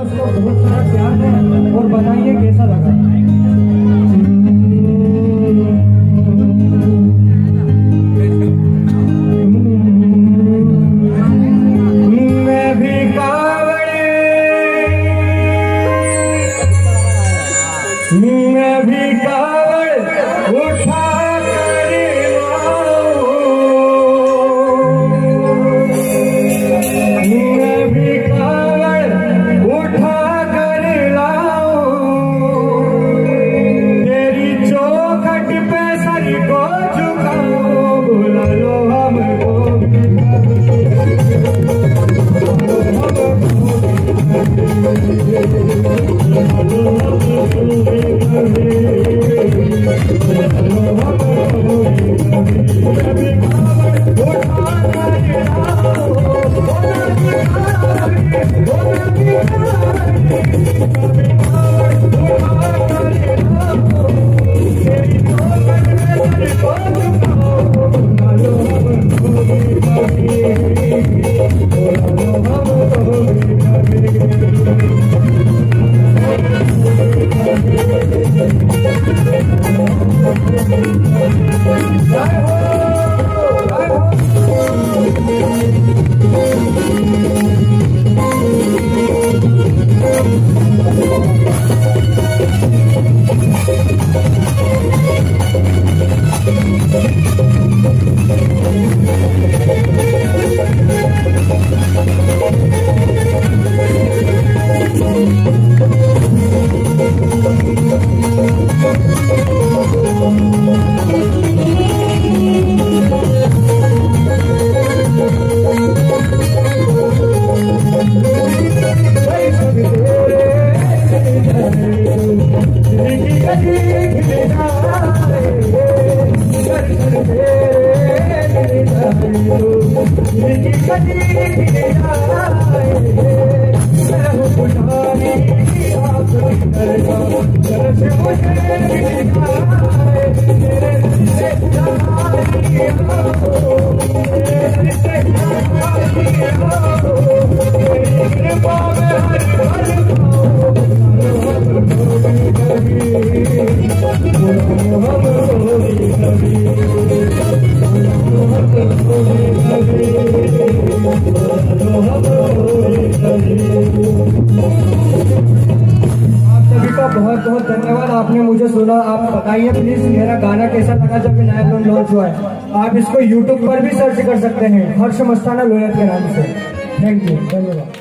उसको बहुत सारा प्यार है और बताइए कैसा लगा। मैं भी कावड़ उठा बहुत बहुत धन्यवाद, आपने मुझे सुना। आप बताइए प्लीज मेरा गाना कैसा लगा जब नया एल्बम लॉन्च हुआ है। आप इसको यूट्यूब पर भी सर्च कर सकते हैं, हर्ष मस्ताना लोहिया के नाम से। थैंक यू, धन्यवाद।